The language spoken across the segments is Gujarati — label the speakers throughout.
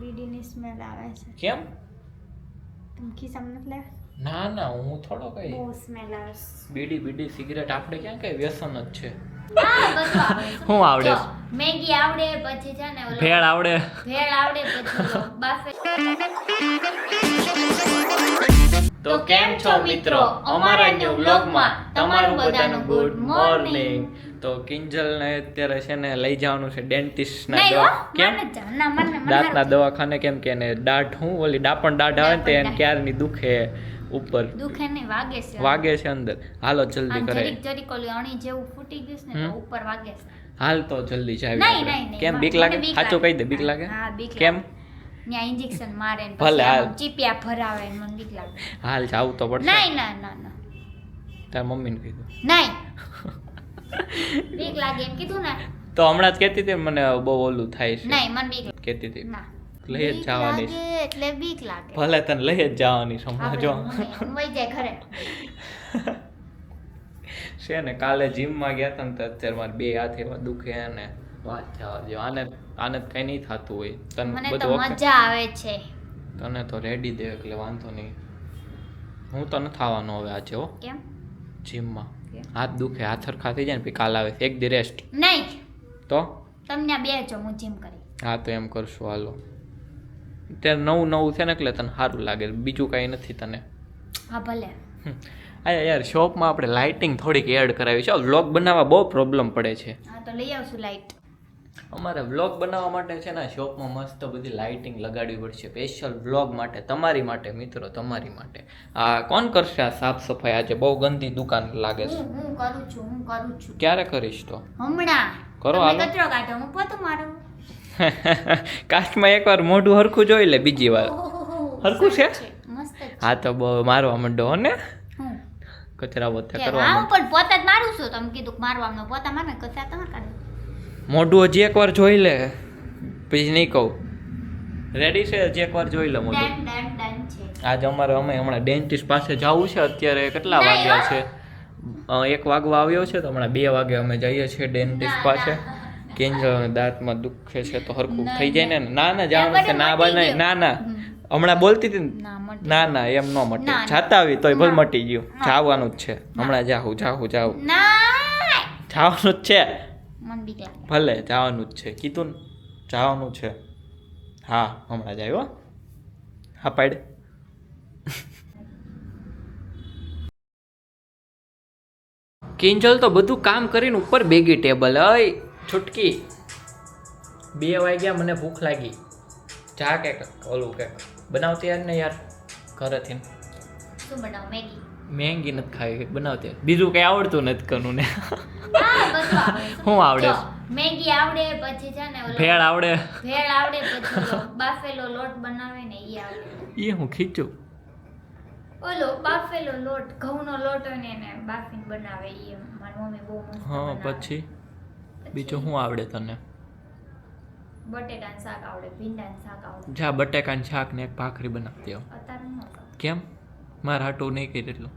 Speaker 1: બીડીની સ્મેલ આવે છે.
Speaker 2: કેમ?
Speaker 1: તમે ખિસ્સામાં નથી લાવ્યા?
Speaker 2: ના હું થોડો કઈ
Speaker 1: બહુ સ્મેલ આવે છે.
Speaker 2: બીડી સિગરેટ આપણે ક્યાં કઈ વ્યસન જ છે.
Speaker 3: હા બધું આવડે.
Speaker 2: શું આવડે?
Speaker 3: મેગી આવડે, પછી છે ને ઓલો
Speaker 2: ભેળ આવડે.
Speaker 3: ભેળ આવડે, પછી ઓલો બાફે.
Speaker 2: તો કેમ છો મિત્રો? અમારા ન્યુ વ્લોગમાં તમારું બધાનું ગુડ મોર્નિંગ. તો કિંજલ ને અત્યારે છે ને લઈ જવાનું છે ડેન્ટિસ્ટ ના દવા. કેમ? દાંતના દવાખાને. કેમ કે એને દાઢ ઓલી દાપણ દાઢ આવે ને તે એને ક્યારની દુખે ઉપર.
Speaker 3: દુખે ને
Speaker 2: વાગે છે અંદર. હાલો જલ્દી કરે.
Speaker 3: જરીક ઓલી અણી જેવું ફૂટી ગયું છે ને તો ઉપર વાગે છે.
Speaker 2: હાલ તો જલ્દી જાવી.
Speaker 3: નહીં.
Speaker 2: કેમ બીક લાગે? સાચું કહી દે, બીક લાગે?
Speaker 3: હા બીક લાગે.
Speaker 2: કેમ?
Speaker 3: ન્યા ઇન્જેક્શન મારે ને
Speaker 2: ભલે, હાલ.
Speaker 3: પછી ચીપિયા ભરાવે ને મને બીક લાગે.
Speaker 2: હાલ જાવું તો પડશે.
Speaker 3: ના.
Speaker 2: તાર મમ્મીને કીધું.
Speaker 3: નહીં. બીક લાગે એમ કીધું ને.
Speaker 2: તો હમણાં જ કહેતી હતી મને બહુ ઓલું થાય છે.
Speaker 3: નહીં મને બીક લાગે.
Speaker 2: કહેતી હતી
Speaker 3: ના.
Speaker 2: લઈ જ જવાની.
Speaker 3: બીક લાગે એટલે બીક લાગે.
Speaker 2: ભલે તને લઈ જ જવાની સમજો.
Speaker 3: વઈ જાય ઘરે.
Speaker 2: છે ને કાલે જીમમાં ગયા હતા ને તો અત્યારે મારે બે હાથ એવા દુખે ને વાત જવા દો. આને કઈ નહીં થતું હોય. તને
Speaker 3: મને તો
Speaker 2: બધું
Speaker 3: મજા આવે છે.
Speaker 2: તને તો રેડી દે એટલે વાંધો નહીં. હું તો નથી આવવાનો હવે આજે હો
Speaker 3: કેમ?
Speaker 2: જીમમાં. હાથ દુખે, હાથ સરખા થઈ જાય ને પછી કાલ આવે એક દી રેસ્ટ.
Speaker 3: નહીં.
Speaker 2: તો
Speaker 3: તમને બે જો હું જીમ કરી.
Speaker 2: હા તો એમ કરશું હાલો. અત્યારે નવું છે ને એટલે તને સારું લાગે, બીજું કાંઈ નથી તને.
Speaker 3: હા ભલે.
Speaker 2: અરે યાર શોપમાં આપણે લાઇટિંગ થોડીક એડ કરાવી છે. વ્લોગ બનાવવા બહુ પ્રોબ્લેમ પડે છે.
Speaker 3: હા તો લઈ આવશું લાઈટ.
Speaker 2: અમારે વ્લોગ બનાવવા માટે છે ને શોપમાં મસ્ત બધી લાઇટિંગ લગાડવી પડશે સ્પેશિયલ વ્લોગ માટે, તમારી માટે મિત્રો, તમારી માટે. આ કોણ કરશે આ સાફ સફાઈ? આજે બહુ ગંદી દુકાન લાગે છે.
Speaker 3: હું કરું છું.
Speaker 2: ક્યારે કરીશ તો?
Speaker 3: હમણાં.
Speaker 2: કરો
Speaker 3: તમે
Speaker 2: હાલો.
Speaker 3: કચરો કાઢો, હું પોતું મારું.
Speaker 2: કાચમાં એકવાર મોઢું હરખું જોઈ લે, બીજી વાર હરખું છે.
Speaker 3: મસ્ત છે.
Speaker 2: હા તો મારવા માંડો હો ને
Speaker 3: હું
Speaker 2: કચરા પોતા
Speaker 3: કે
Speaker 2: કરવા
Speaker 3: હા
Speaker 2: માંડો.
Speaker 3: પણ પોતા જ મારું છું. તમે કીધું કે મારવાનો પોતા મારે કચરા તમારે કાઢો.
Speaker 2: મોઢું હજી એકવાર જોઈ લે પછી નહીં કહું. રેડી છે? હજી એકવાર જોઈ લે મોઢું.
Speaker 3: ડન છે.
Speaker 2: આજે અમે હમણાં ડેન્ટિસ્ટ પાસે જવું છે. અત્યારે કેટલા
Speaker 3: નહીં,
Speaker 2: વાગ્યા છે? 1 વાગવા આવ્યો છે તો હમણાં 2 વાગે અમે જઈએ છીએ ડેન્ટિસ્ટ પાસે. કિંજલ દાંતમાં દુખે છે તો હરખું થઈ જાય ને. ના જવાનું છે. ના બનાય. ના હમણાં બોલતી હતી ને. ના એમ ન મટે. જાતા આવી તોય ભલ મટી ગયું. જવાનું જ છે હમણાં. જાવું
Speaker 3: ના
Speaker 2: જવાનું જ છે.
Speaker 3: મન બીક લાગે.
Speaker 2: ભલે જવાનું જ છે. કીધું ને જવાનું છે. હા હમણાં જાય હો. હા પાડે. કિંજલ તો બધું કામ કરીને ઉપર બેગી ટેબલ. અય છૂટકી 2 વાગ્યા, મને ભૂખ લાગી. જા કે ઓલું કે બનાવતી યાર ને યાર ઘરેથી.
Speaker 3: શું બનાવ? મેગી.
Speaker 2: મેંગી નથી ખાવી, બનાવતી. બીજું કઈ આવડતું નથી કરવું ને.
Speaker 3: હા બધું આવડે.
Speaker 2: શું આવડે?
Speaker 3: જો, મેગી આવડે, પછી છે ને ઓલો
Speaker 2: ભેળ આવડે.
Speaker 3: પછી ઓલો બાફેલો લોટ બનાવે ને ઈ આવડે.
Speaker 2: એ હું ખીચું.
Speaker 3: ઓલો બાફેલો લોટ, ઘઉંનો લોટ હોય ને એને બાફીને બનાવે ઈ મારી મમ્મી બહુ મસ્ત
Speaker 2: હા
Speaker 3: બનાવે.
Speaker 2: પછી બીજું શું આવડે તને?
Speaker 3: બટેટાનું શાક આવડે, ભીંડાનું શાક આવડે.
Speaker 2: જા બટેકાનું શાક ને એક ભાખરી બનાવતી આવ.
Speaker 3: અત્યારે ન આવડે.
Speaker 2: કેમ? મારા હાટું નહીં કરી એટલું.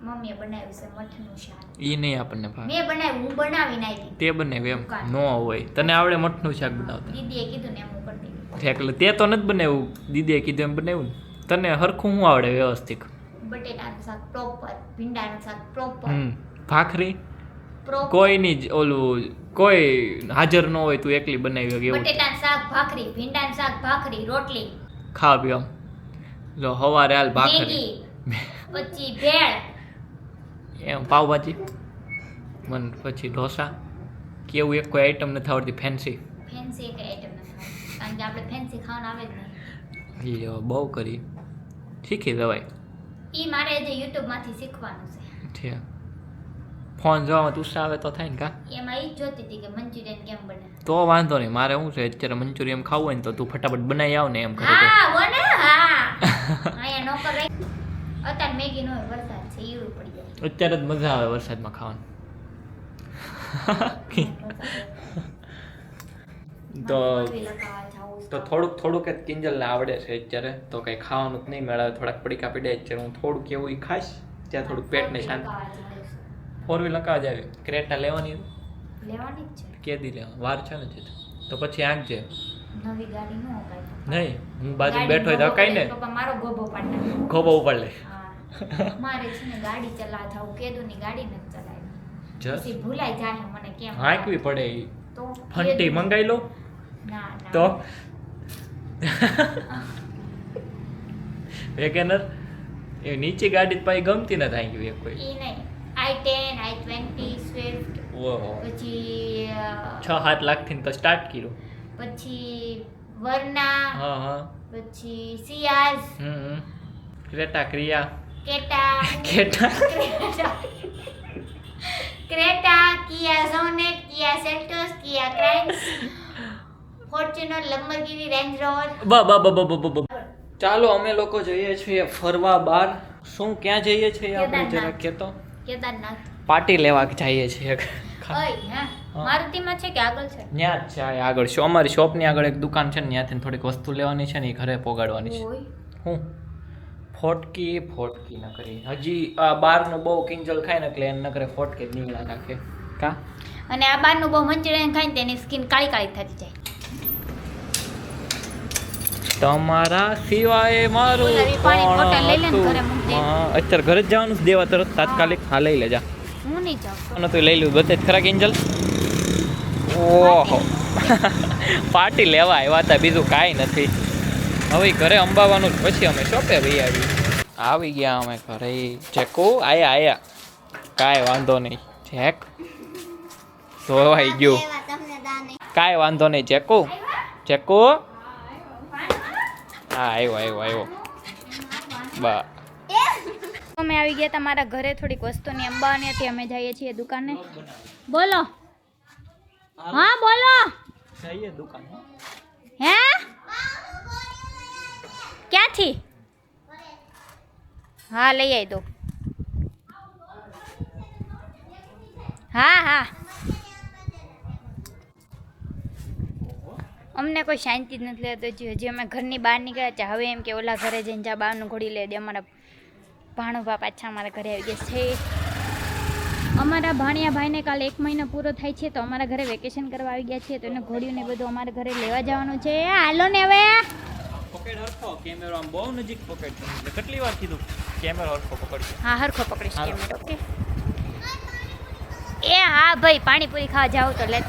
Speaker 3: મમ્મીએ બનાવ્યું છે મઠનું શાક.
Speaker 2: એ નહીં આપણને ભાવે.
Speaker 3: મેં બનાવ્યું, હું બનાવીને આવી.
Speaker 2: તે બનાવ્યું એમ ન હોય. તને આવડે મઠનું શાક બનાવતા?
Speaker 3: દીદીએ કીધું ને એમ હું કરી દીધું.
Speaker 2: એટલે તે તો નથી બનાવ્યું, દીદીએ કીધું એમ બનાવ્યું ને. તને હરખું શું આવડે વ્યવસ્થિત?
Speaker 3: બટેટાનું શાક પ્રોપર, ભીંડાનું શાક પ્રોપર,
Speaker 2: ભાખરી
Speaker 3: પ્રોપર.
Speaker 2: કોઈની જ ઓલું કોઈ હાજર ન હોય તું એકલી બનાવી હોય એવું
Speaker 3: બટેટાનું શાક ભાખરી, ભીંડાનું શાક ભાખરી, રોટલી,
Speaker 2: ખાવા પીવા. જો હવારે હાલ ભાખરી,
Speaker 3: મેગી, પછી ભેળ,
Speaker 2: એમ પાવભાજી, મને પછી ઢોસા. કેવું એક કોઈ આઈટમ નથી આવડતી ફેન્સી.
Speaker 3: ફેન્સી એક આઈટમ નથી કારણ કે આપણે ફેન્સી ખાવાનું આવે જ નહીં.
Speaker 2: લ્યો બહુ કરી શીખી જવાય.
Speaker 3: ઈ મારે જે YouTube માંથી શીખવાનું છે.
Speaker 2: છે ફોન જોવામાં તું આવે તો થાય ને કા?
Speaker 3: એમાં ઈ જ જોતી હતી કે મંચુરિયન કેમ બને.
Speaker 2: તો વાંધો નહીં. મારે શું છે અત્યારે મંચુરિયન ખાવું હોય ને તો તું ફટાફટ બનાવી આવ ને એમ કરે.
Speaker 3: હા બોને હા અહીંયા નોકર રાખ. અત્યારે મેગી નો હોય, વરસાદ છે ઈરું પડી જાય.
Speaker 2: અત્યારે જ મજા આવે વરસાદમાં ખાવાની. તો થોડુંક જ કિંજલને આવડે છે અત્યારે તો કંઈ ખાવાનું જ નહીં મેળવે. થોડાક પડીકા પીડે અત્યારે હું થોડુંક એવું ઈ ખાઈશ ત્યાં થોડુંક પેટને શાંતિ. 4 વ્હીલ લગાવ જ આવી. ક્રેટા લેવાની
Speaker 3: લેવાની જ છે.
Speaker 2: કેદી લેવા વાર છે ને તો પછી આંકજે.
Speaker 3: નવી ગાડી નો હકાય.
Speaker 2: નહીં હું બાજુ બેઠો હોય તો હકાય ને.
Speaker 3: પપ્પા મારો ગોબો પાડે.
Speaker 2: ખોબો ઉપર લે.
Speaker 3: હા. મારે છે ને ગાડી ચલા જાવ કેદુની ગાડી નથી ચલાવી.
Speaker 2: જસ
Speaker 3: પછી ભૂલાઈ જાય મને કેમ.
Speaker 2: હાંકવી પડે ઈ.
Speaker 3: તો
Speaker 2: ફંટી મંગાઈ લો
Speaker 3: ના ના.
Speaker 2: તો વેગેનર એ નીચે ગાડી પાઈ ગમતી નથી હાંકવી એક કોઈ.
Speaker 3: ઈ નહીં. i10, i20, Swift,
Speaker 2: ઓહો
Speaker 3: પછી
Speaker 2: 6-7 લાખ થી તો સ્ટાર્ટ કર્યું.
Speaker 3: પછી વર્ના,
Speaker 2: હા હા
Speaker 3: પછી સિયાઝ,
Speaker 2: ક્રેટા ક્રિયા
Speaker 3: કેટા, ક્રેટા, કિયા ઝોનેટ, કિયા સેલ્ટોસ, કિયા ક્રાઇન્સ, ફોર્ચ્યુનર, લંબોર્ગિની, રેન્જ રોવર.
Speaker 2: ચાલો અમે લોકો જઈએ છીએ ફરવા બહાર. શું ક્યાં જઈએ છીએ આપણે જરા કહેતો.
Speaker 3: કેદારનાથ.
Speaker 2: પાર્ટી લેવા જઈએ છીએ.
Speaker 3: ઓય હા મારુતિમાં છે કે આગળ છે?
Speaker 2: ત્યાં જ છે આ આગળ શો અમારી શોપની આગળ એક દુકાન છે ને ત્યાંથી થોડીક વસ્તુ લેવાની છે ને એ ઘરે પોગાડવાની છે.
Speaker 3: ઓય
Speaker 2: હું ફોટકી ન કરી હજી આ બારનું બહુ કિંજલ ખાય ને એટલે એને ન કરે ફોટકી નીકળા નાખે કા.
Speaker 3: અને આ બારનું બહુ મંચુરિયન ખાય ને તેની સ્કિન કાળી કાળી થતી જાય.
Speaker 2: તમારા સિવાય મારું
Speaker 3: બોલાવી પાણી
Speaker 2: કોણ
Speaker 3: બોટલ લઈ લે ને
Speaker 2: હતું?
Speaker 3: ઘરે મૂકી દે.
Speaker 2: હા અત્યારે ઘરે જ જવાનું છે દેવા તરત તાત્કાલિક. હા લઈ લેજા.
Speaker 3: હું નહીં જાઉં.
Speaker 2: અને તું લઈ લ્યું બધે જ ખરા કિંજલ. ઓહો પાર્ટી લેવા આવ્યા હતા બીજું કાંઈ નથી. હવે ઘરે અંબાવાનું જ પછી અમે શોપે આવી ગયા અમે ઘરે. ચેકો આયા કાંઈ વાંધો નહીં. ચેક ધોવાઈ ગયું કાંઈ વાંધો નહીં. ચેકો હા આવ્યો બા.
Speaker 3: અમે આવી ગયા તમારા ઘરે થોડીક વસ્તુની અંબાવાની હતી. અમે જઈએ છીએ દુકાને. બોલો. હા બોલો.
Speaker 2: જઈએ દુકાન.
Speaker 3: હે ક્યાંથી? હા લઈ આવી દો. હા અમને કોઈ શાંતિ જ નથી લેતો. હજી અમે ઘરની બહાર નીકળ્યા છે. હવે એમ કે ઓલા ઘરે જઈને જા બહારનું ઘોડી લે દે. અમારા ભાણુભા પાછા અમારા ઘરે આવી ગયા છે. અમારા ભાણિયા ભાઈને કાલે 1 મહિનો પૂરો થાય છે તો અમારા ઘરે વેકેશન કરવા આવી ગયા છે. તો એને ઘોડીયું ને બધું અમારા ઘરે લેવા જવાનું છે. હાલો ને હવે
Speaker 2: પકડ હરખો કેમેરો આમ બહુ નજીક પકડ છે. એટલે કેટલી વાર કીધું કેમેરો હરખો પકડજો.
Speaker 3: હા હરખો પકડીશ કેમેરો. ઓકે એ હા ભાઈ પાણીપુરી ખાવા જાવ તો લે.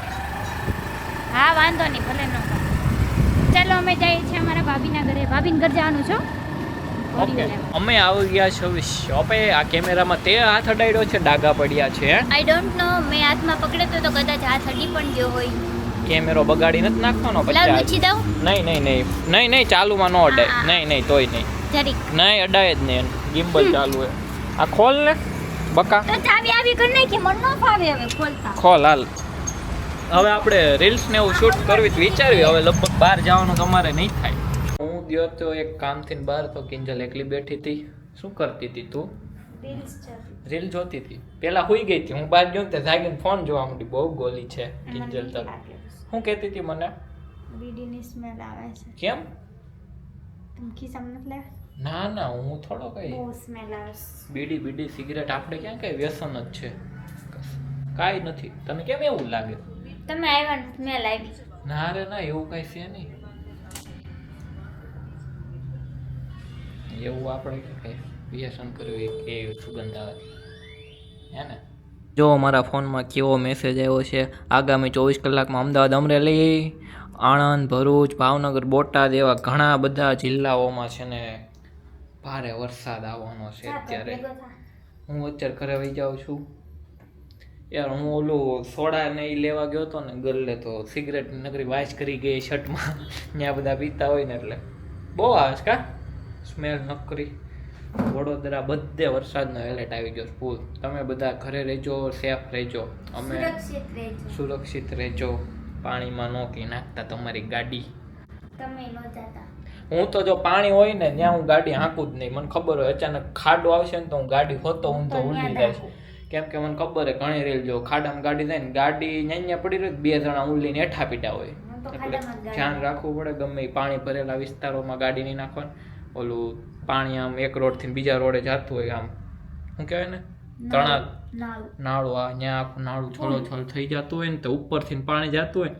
Speaker 3: હા વાંધો નહીં ભલે ન ખાવ. ચાલો અમે જઈએ છીએ અમારા ભાભીના ઘરે. ભાભીને ઘર જવાનું છો?
Speaker 2: ઓકે અમે આવી ગયા છો શોપે. આ કેમેરામાં તે હાથ અડાડ્યો છે ડાઘા પડ્યા છે.
Speaker 3: I don't know. મેં હાથમાં પકડ્યો તો કદાચ હાથ અડી પણ ગયો હોય.
Speaker 2: કેમેરો બગાડી નથી નાખવાનો
Speaker 3: લાવ
Speaker 2: પછી.
Speaker 3: લૂછી દઉં?
Speaker 2: નહીં ચાલુમાં નો અડાય. નહીં તોય નહીં.
Speaker 3: જરીક
Speaker 2: નહીં અડાય જ નહીં. ગિમ્બલ ચાલુ હે. આ ખોલ ને બકા.
Speaker 3: તો ચાવી આવી કરી નાખી. મન ન ફાવે હવે ખોલતા.
Speaker 2: ખોલ હાલ. હવે આપણે રીલ્સ ને એવું શૂટ કરવી તો વિચારવી. હવે લગભગ બહાર જવાનું તમારે નહીં થાય. હું ગયો તો એક કામથી બહાર તો કિંજલ એકલી બેઠી હતી. શું કરતી હતી તું? રીલ જોતી હતી. પેલા હુઈ ગઈ હતી. હું બહાર ગયો ને જાગીને ફોન જોવા માંડી. બહુ ગોલી છે કિંજલ તો. શું કહેતી હતી મને?
Speaker 1: બીડીની સ્મેલ આવે છે.
Speaker 2: કેમ?
Speaker 1: તમે ખિસ્સામાં નથી લાવ્યા?
Speaker 2: ના હું થોડો કઈ
Speaker 1: બહુ સ્મેલ આવે છે.
Speaker 2: બીડી સિગરેટ આપણે ક્યાં કઈ વ્યસન જ છે. કાંઈ નથી. તને કેમ એવું લાગે?
Speaker 3: તમે આવ્યા ને સ્મેલ આવી.
Speaker 2: ના રે ના એવું કઈ છે નહીં. એવું આપણે કઈ વ્યસન કર્યું કે સુગંધ આવે હે ને. જો મારા ફોનમાં કેવો મેસેજ આવ્યો છે. આગામી 24 કલાકમાં અમદાવાદ, અમરેલી, આણંદ, ભરૂચ, ભાવનગર, બોટાદ એવા ઘણા બધા જિલ્લાઓમાં છે ને ભારે વરસાદ આવવાનો છે. અત્યારે હું અત્યારે ઘરે વહી જાઉં છું યાર. હું ઓલું સોડા ને એ લેવા ગયો હતો ને ગલ્લે તો સિગરેટ નગરી વાઇસ કરી ગઈ શર્ટમાં. ત્યાં બધા પીતા હોય ને એટલે બહુ આવે છે કા સ્મેલ નકરી. વડોદરા બધે વરસાદનો એલર્ટ આવી ગયો ફૂલ. તમે બધા ઘરે રહેજો, સેફ રહેજો. અમે સુરક્ષિત રહેજો. પાણીમાં નો કી નાખતા તમારી ગાડી.
Speaker 3: તમે ન જાતા.
Speaker 2: હું તો જો પાણી હોય ને ત્યાં હું ગાડી હાંકું જ નહીં. મને ખબર હોય અચાનક ખાડો આવશે ને તો હું ગાડી હોતો હું તો ઉડી જાય. કેમ કે મને ખબર હે ઘણી રેલ જો ખાડામાં ગાડી જાય ને ગાડી ન્યા પડી રહી 2 જણા ઉલ્લીને હેઠા પીટા હોય. એટલે ધ્યાન રાખવું પડે. ગમે પાણી ભરેલા વિસ્તારોમાં ગાડી નહીં નાખવાની. ઓલું પાણી આમ એક રોડ થી બીજા રોડે જતું હોય આમ શું કહેવાય ને નાળું. આ ત્યાં આખું નાળું છોલો છોલ થઈ જતું હોય ને તો ઉપરથી પાણી જતું હોય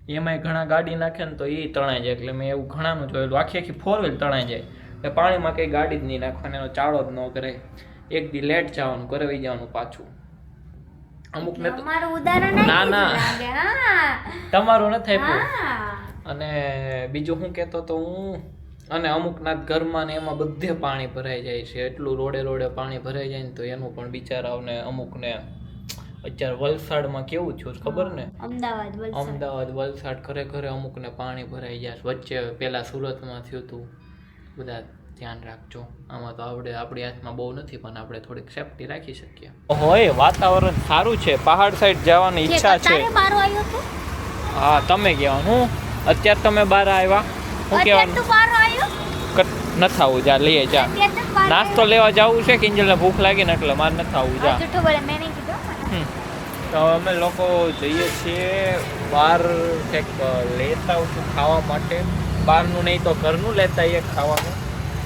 Speaker 2: એમાંય ઘણા ગાડી નાખે ને તો એ તણાઈ જાય. એટલે મેં એવું ઘણાનું જોયેલું, આખી આખી 4 વ્હીલ તણાઈ જાય. એટલે પાણીમાં કંઈ ગાડી જ નહીં નાખવાની, એનો ચાળો જ ન કરે. એક દી લેટ જવાનું, ઘરે વહી જવાનું પાછું. અમુક ને
Speaker 3: અમારું ઉદાહરણ
Speaker 2: ના ના તમારું નથી આપ્યું.
Speaker 3: હા
Speaker 2: અને બીજું શું કહેતો તો હું, અને અમુકના ઘરમાં ને એમાં બધે પાણી ભરાઈ જાય છે. એટલું રોડે રોડે પાણી ભરાઈ જાય ને તો એનું પણ બિચારાઓને અમુકને અત્યારે વલસાડમાં કેવું થયું ખબર ને, અમદાવાદ વલસાડ ઘરે ઘરે અમુકને પાણી ભરાઈ જાય. વચ્ચે પેલા સુરતમાં થયું હતું. બધા ધ્યાન રાખજો. આમાં તો આપણી હાથમાં બહુ નથી, પણ આપણે થોડીક સેફટી રાખી શકીએ. હોય વાતાવરણ સારું છે, પહાડ સાઈડ જવાની ઈચ્છા છે. હા તમે કહેવાનું, અત્યારે તમે બહાર આવ્યા, શું કહેવાનું નથી આવું. જા લઈએ જા, નાસ્તો લેવા જવું છે. કિંજલને ભૂખ લાગી ને એટલે મારે નથી આવું. જા તો અમે લોકો જઈએ છીએ બહાર, કંઈક લેતા આવું છું ખાવા માટે. બહારનું નહીં તો ઘરનું લેતા આવીએ ખાવાનું.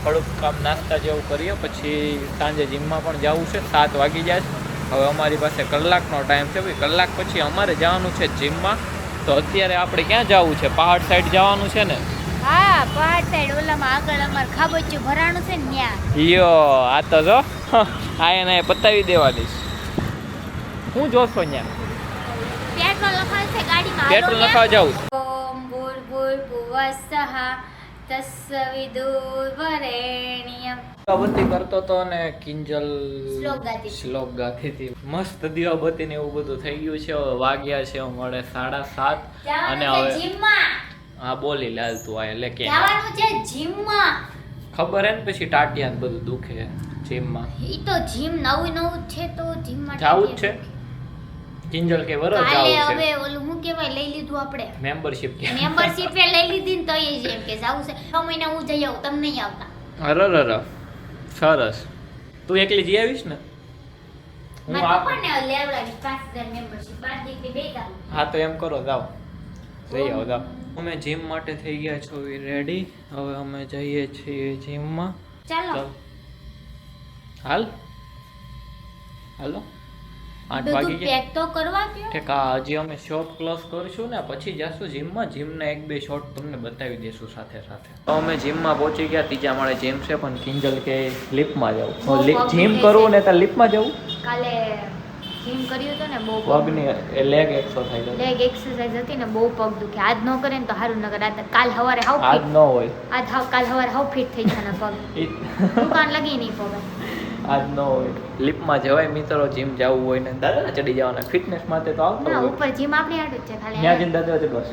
Speaker 2: થોડુંક કામ નાસ્તા જેવું કરીએ, પછી સાંજે જીમમાં પણ જવું છે. 7 વાગી જાય છે. હવે અમારી પાસે કલાકનો ટાઈમ છે ભાઈ. કલાક પછી અમારે જવાનું છે જીમમાં. તો અત્યારે આપણે ક્યાં જવું છે? પહાડ સાઈડ જવાનું છે ને?
Speaker 3: હા પહાડ સાઈડ, ઓલામાં આગળ અમાર ખાબોચિયું ભરાણું છે ને ત્યાં.
Speaker 2: યો આ તો જો આ એને પતાવી દેવાની. હું જોશો ત્યાં
Speaker 3: પેટ્રોલ લખાય છે ગાડીમાં.
Speaker 2: પેટ્રોલ લખાવા જાઉં.
Speaker 3: ઓમ ભૂર્ભુવસ્સઃ તસ્સવિદુર્વરેણ્યમ.
Speaker 2: દીવાબત્તી કરતો તો ને કિંજલ
Speaker 3: શ્લોક ગાતી
Speaker 2: હતી. મસ્ત દીવાબત્તી ને એવું બધું થઈ ગયું છે. હવે વાગ્યા છે મળે 7:30 અને હવે
Speaker 3: જીમમાં.
Speaker 2: હા બોલી લાલ તું આ લે કે
Speaker 3: જવાનું છે જીમમાં.
Speaker 2: ખબર હે ને પછી ટાટિયા ને બધું દુખે જીમમાં.
Speaker 3: ઈ તો જીમ નવું છે તો જીમમાં
Speaker 2: જાવું જ છે. કિંજલ કે વરસ
Speaker 3: કાલે
Speaker 2: જાવું છે.
Speaker 3: હવે ઓલું હું કહેવાય લઈ લીધું આપણે
Speaker 2: મેમ્બરશિપ કે
Speaker 3: મેમ્બરશિપ લઈ લીધી ને તો એ જ એમ કે જાવું છે 6 મહિના હું જઈ આવું, તમે નહીં આવતા.
Speaker 2: અરર સરસ. તું એકલી જઈ આવીશ ને? હું
Speaker 3: મારા
Speaker 2: આ
Speaker 3: પપ્પાને લેવડાવી 5000 મેમ્બરશિપ બાદ દીકરી બે જાવ.
Speaker 2: હા તો એમ કરો, જાઓ જઈ આવો જાઓ. અમે જીમ માટે થઈ ગયા છો રેડી. હવે અમે જઈએ છીએ જીમમાં.
Speaker 3: ચાલો
Speaker 2: હાલ હાલો 8 વાગી
Speaker 3: બધું
Speaker 2: ગયા.
Speaker 3: પેક તો કરવા દો.
Speaker 2: ઠીક. હજી અમે શોપ ક્લોઝ કરશું ને પછી જાશું જીમમાં. જીમના 1-2 શોટ તમને બતાવી દેશું સાથે સાથે. તો અમે જીમમાં પહોંચી ગયા. ત્રીજા માળે જીમ છે, પણ કિંજલ કે લિફ્ટમાં જાવું. જીમ કરવું ને તો લિફ્ટમાં જવું.
Speaker 3: કાલે જીમ કર્યું હતું ને બહુ
Speaker 2: પગની લેગ એક્સરસાઇઝ
Speaker 3: લેગ એક્સરસાઇઝ હતી ને બહુ પગ દુખે. આજ ન કરે ને તો સારું ન કરે. કાલ સવારે હાવ
Speaker 2: આજ
Speaker 3: ફિટ,
Speaker 2: ન હોય.
Speaker 3: કાલ સવારે હાવ ફિટ થઈ જવાના પગ. દુકાન લગી નહીં પગ.
Speaker 2: આજ ન હોય. લિફ્ટમાં જવાય મિત્રો. જીમ જવું હોય ને દાદા ચડી જવાના. ફિટનેસ માટે તો આવતો
Speaker 3: ના
Speaker 2: હોય.
Speaker 3: ઉપર જીમ આપણી આટલું જ છે ખાલી.
Speaker 2: ત્યાં જઈને દાદા ચડવા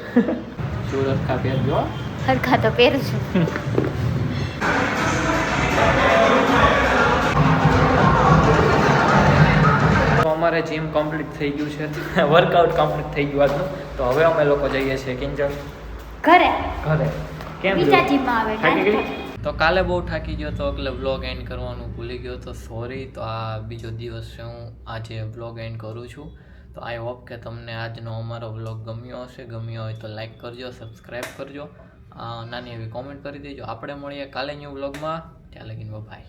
Speaker 2: શું રખા પહેરજો.
Speaker 3: હરખા તો પહેરું છું.
Speaker 2: તો અમારે જીમ કમ્પ્લીટ થઈ ગયું છે. વર્કઆઉટ કમ્પ્લીટ થઈ ગયું આજનું. તો હવે અમે લોકો જઈએ છીએ કિંજલ
Speaker 3: ઘરે
Speaker 2: કેમ
Speaker 3: બીજા જીમમાં આવે
Speaker 2: થાકી ગઈ? તો કાલે બહુ થાકી ગયો તો એટલે વ્લોગ એન્ડ કરવાનું ભૂલી ગયો તો સોરી. તો આ બીજો દિવસ છે, હું આજે વ્લોગ એન્ડ કરું છું. તો આઈ હોપ કે તમને આજનો અમારો વ્લોગ ગમ્યો હશે. ગમ્યો હોય તો લાઈક કરજો, સબસ્ક્રાઈબ કરજો, નાની એવી કોમેન્ટ કરી દેજો. આપણે મળીએ કાલે ન્યૂ વ્લોગમાં. ત્યાં લગીને બાય.